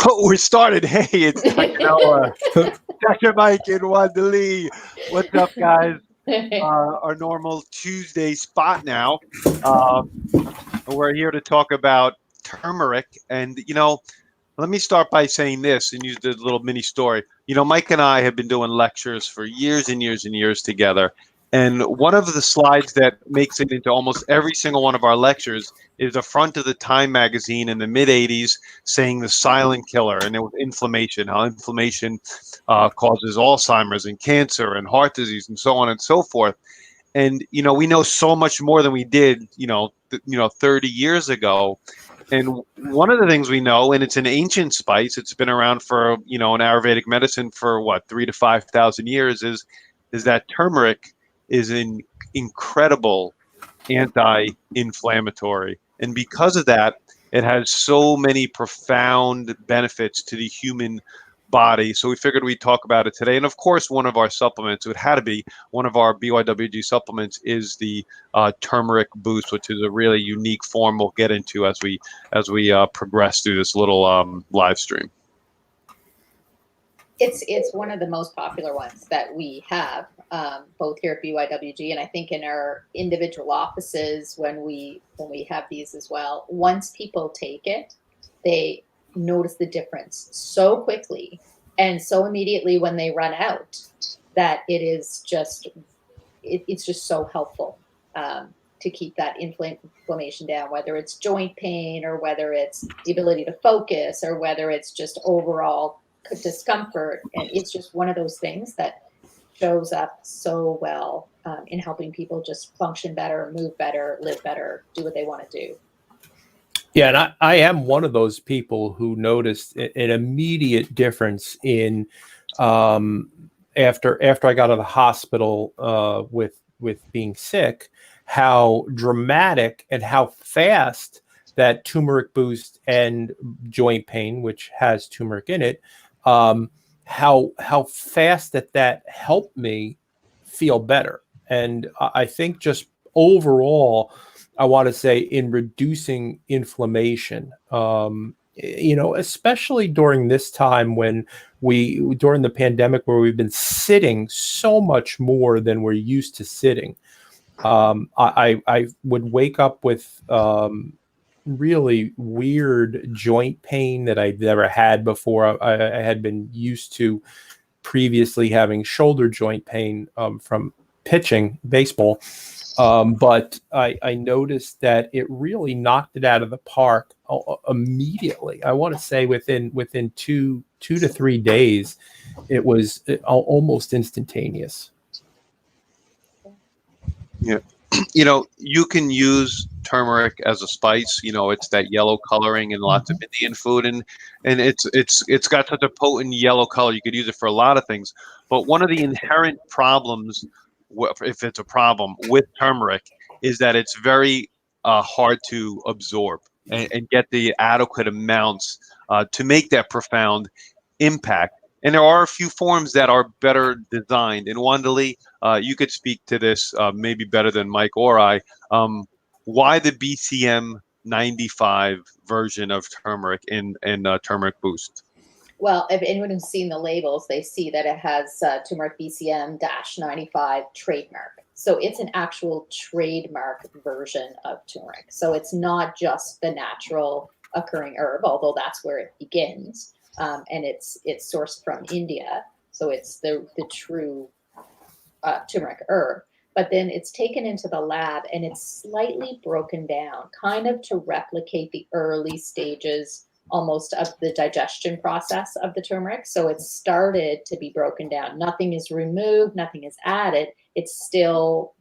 We're started. Hey, it's Dr. Noah, Dr. Mike, and Wanda Lee. What's up, guys? Our normal Tuesday spot now. We're here to talk about turmeric. And, let me start by saying this and use the little mini story. Mike and I have been doing lectures for years and years and years together. And one of the slides that makes it into almost every single one of our lectures is the front of the Time magazine in the mid 80s saying the silent killer. And it was inflammation, how inflammation causes Alzheimer's and cancer and heart disease and so on and so forth. And, we know so much more than we did, 30 years ago. And one of the things we know, and it's an ancient spice, it's been around for, in Ayurvedic medicine for what, 3,000 to 5,000 years, is that turmeric is an incredible anti-inflammatory. And because of that, it has so many profound benefits to the human body. So we figured we'd talk about it today. And of course, one of our supplements, it had to be one of our BYWG supplements, is the turmeric boost, which is a really unique form we'll get into as we progress through this little live stream. It's one of the most popular ones that we have, both here at BYWG and I think in our individual offices when we have these as well. Once people take it, they notice the difference so quickly and so immediately when they run out that it's just so helpful to keep that inflammation down, whether it's joint pain or whether it's the ability to focus or whether it's just overall discomfort. And it's just one of those things that shows up so well in helping people just function better, move better, live better, do what they want to do. Yeah, and I am one of those people who noticed an immediate difference in after I got out of the hospital with being sick, how dramatic and how fast that turmeric boost and joint pain, which has turmeric in it, how fast that helped me feel better. And I think just overall, I want to say in reducing inflammation, especially during this time when during the pandemic where we've been sitting so much more than we're used to sitting. I would wake up with really weird joint pain that I'd never had before. I had been used to previously having shoulder joint pain from pitching baseball. But I noticed that it really knocked it out of the park immediately. I want to say within two to 3 days, it was almost instantaneous. Yeah. You can use turmeric as a spice. It's that yellow coloring in lots of Indian food, and it's got such a potent yellow color. You could use it for a lot of things. But one of the inherent problems, if it's a problem with turmeric, is that it's very hard to absorb and get the adequate amounts to make that profound impact. And there are a few forms that are better designed. And Wanda Lee, you could speak to this maybe better than Mike or I. Why the BCM 95 version of turmeric in Turmeric Boost? Well, if anyone who's seen the labels, they see that it has turmeric BCM-95 trademark. So it's an actual trademark version of turmeric. So it's not just the natural occurring herb, although that's where it begins. And it's sourced from India, so it's the true turmeric herb. But then it's taken into the lab and it's slightly broken down, kind of to replicate the early stages almost of the digestion process of the turmeric. So it's started to be broken down. Nothing is removed, nothing is added. It's still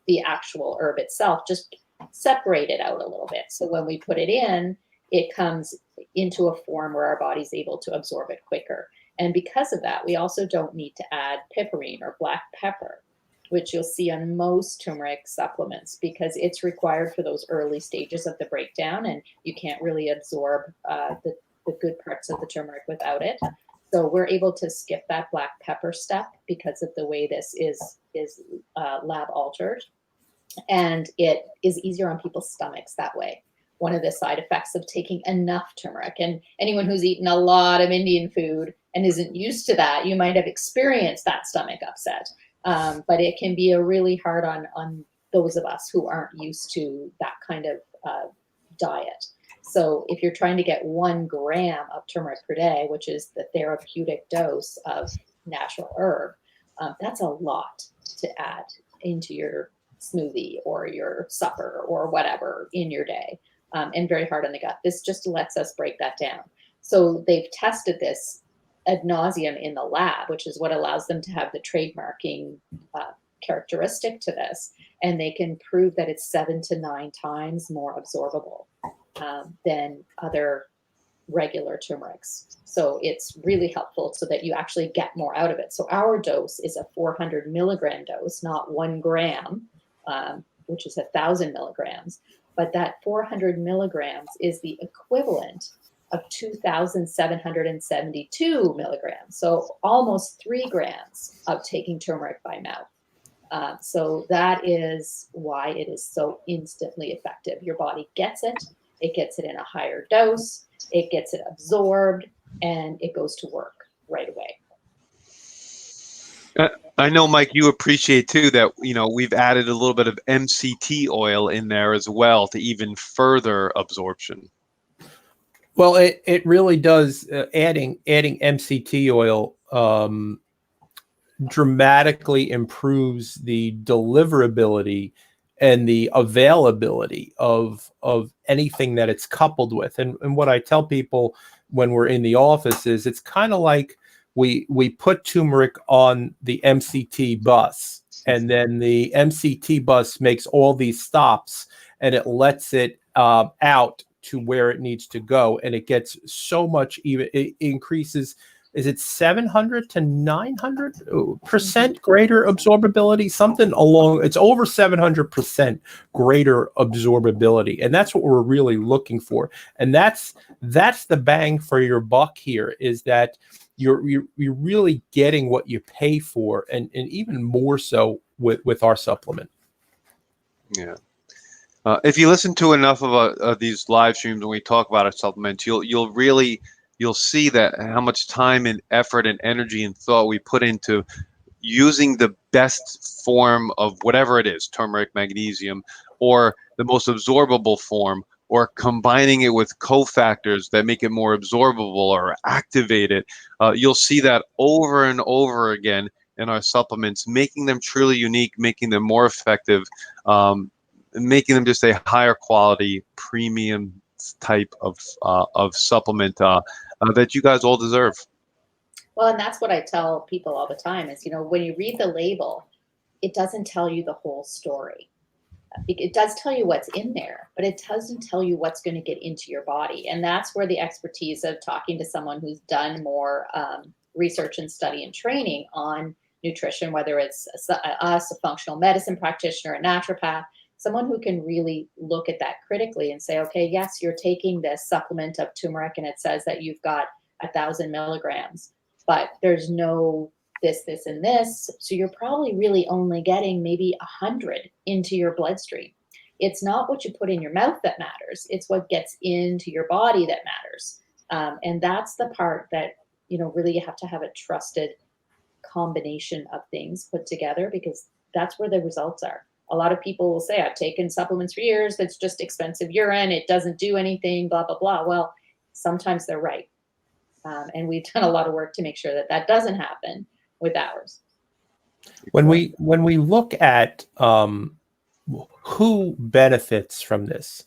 the actual herb itself, just separated out a little bit. So when we put it in, it comes into a form where our body's able to absorb it quicker. And because of that, we also don't need to add piperine or black pepper, which you'll see on most turmeric supplements, because it's required for those early stages of the breakdown, and you can't really absorb the good parts of the turmeric without it. So we're able to skip that black pepper step because of the way this is lab altered, and it is easier on people's stomachs that way. one of the side effects of taking enough turmeric. And anyone who's eaten a lot of Indian food and isn't used to that, you might have experienced that stomach upset. But it can be a really hard on those of us who aren't used to that kind of diet. So if you're trying to get 1 gram of turmeric per day, which is the therapeutic dose of natural herb, that's a lot to add into your smoothie or your supper or whatever in your day, and very hard on the gut. This just lets us break that down. So they've tested this ad nauseum in the lab, which is what allows them to have the trademarking characteristic to this. And they can prove that it's 7 to 9 times more absorbable than other regular turmerics. So it's really helpful so that you actually get more out of it. So our dose is a 400 milligram dose, not 1 gram, which is 1,000 milligrams. But that 400 milligrams is the equivalent of 2,772 milligrams. So almost 3 grams of taking turmeric by mouth. So that is why it is so instantly effective. Your body gets it in a higher dose, it gets it absorbed, and it goes to work right away. I know, Mike, you appreciate too that, we've added a little bit of MCT oil in there as well to even further absorption. Well, it really does. Adding MCT oil dramatically improves the deliverability and the availability of anything that it's coupled with. And what I tell people when we're in the office is it's kind of like we put turmeric on the MCT bus, and then the MCT bus makes all these stops and it lets it out to where it needs to go, and it gets so much, even it increases, is it 700 to 900% greater absorbability, something along, it's over 700% greater absorbability, and that's what we're really looking for. And that's the bang for your buck here, is that you're really getting what you pay for, and even more so with our supplement. Yeah. If you listen to enough of these live streams when we talk about our supplements, you'll see that how much time and effort and energy and thought we put into using the best form of whatever it is, turmeric, magnesium, or the most absorbable form, or combining it with cofactors that make it more absorbable or activate it. You'll see that over and over again in our supplements, making them truly unique, making them more effective, making them just a higher quality, premium type of supplement that you guys all deserve. Well, and that's what I tell people all the time is, when you read the label, it doesn't tell you the whole story. It does tell you what's in there, but it doesn't tell you what's going to get into your body. And that's where the expertise of talking to someone who's done more research and study and training on nutrition, whether it's us, a functional medicine practitioner, a naturopath, someone who can really look at that critically and say, okay, yes, you're taking this supplement of turmeric and it says that you've got 1,000 milligrams, but there's no this, and this. So you're probably really only getting maybe 100 into your bloodstream. It's not what you put in your mouth that matters. It's what gets into your body that matters. And that's the part that, really you have to have a trusted combination of things put together, because that's where the results are. A lot of people will say, I've taken supplements for years, that's just expensive urine, it doesn't do anything, blah, blah, blah. Well, sometimes they're right. And we've done a lot of work to make sure that that doesn't happen with ours. When we look at who benefits from this,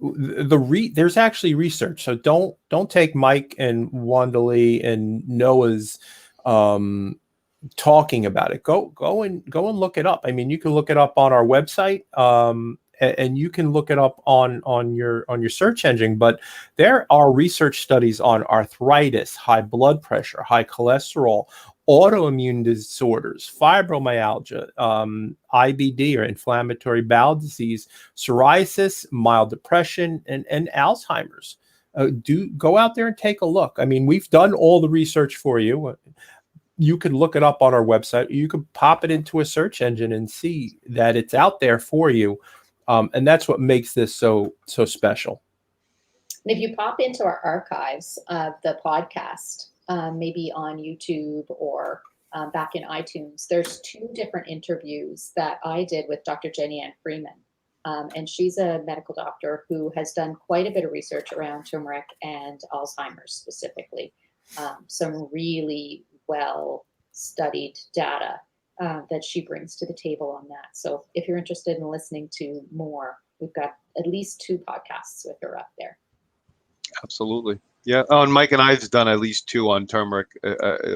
there's actually research. So don't take Mike and Wanda Lee and Noah's talking about it. Go and look it up. I mean, you can look it up on our website, and you can look it up on your search engine. But there are research studies on arthritis, high blood pressure, high cholesterol, autoimmune disorders, fibromyalgia, IBD or inflammatory bowel disease, psoriasis, mild depression, and Alzheimer's. Do go out there and take a look. I mean, we've done all the research for you. You could look it up on our website. You could pop it into a search engine and see that it's out there for you. And that's what makes this so special. And if you pop into our archives of the podcast, maybe on YouTube or back in iTunes, there's 2 different interviews that I did with Dr. Jenny Ann Freeman. And she's a medical doctor who has done quite a bit of research around turmeric and Alzheimer's specifically. Some really well studied data that she brings to the table on that. So if you're interested in listening to more, we've got at least 2 podcasts with her up there. Absolutely. Yeah. Oh, and Mike and I've done at least 2 on turmeric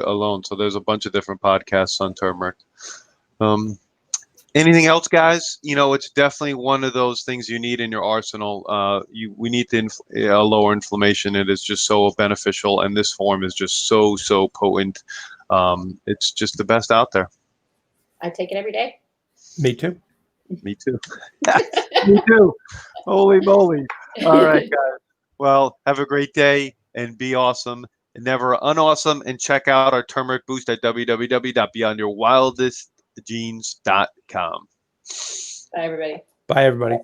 alone. So there's a bunch of different podcasts on turmeric. Anything else, guys? You know, it's definitely one of those things you need in your arsenal. We need to lower inflammation. It is just so beneficial, and this form is just so potent. It's just the best out there. I take it every day. Me too. Me too. Me too. Holy moly. All right, guys. Well, have a great day and be awesome and never unawesome. And check out our turmeric boost at www.beyondyourwildestgenes.com. Bye, everybody. Bye, everybody.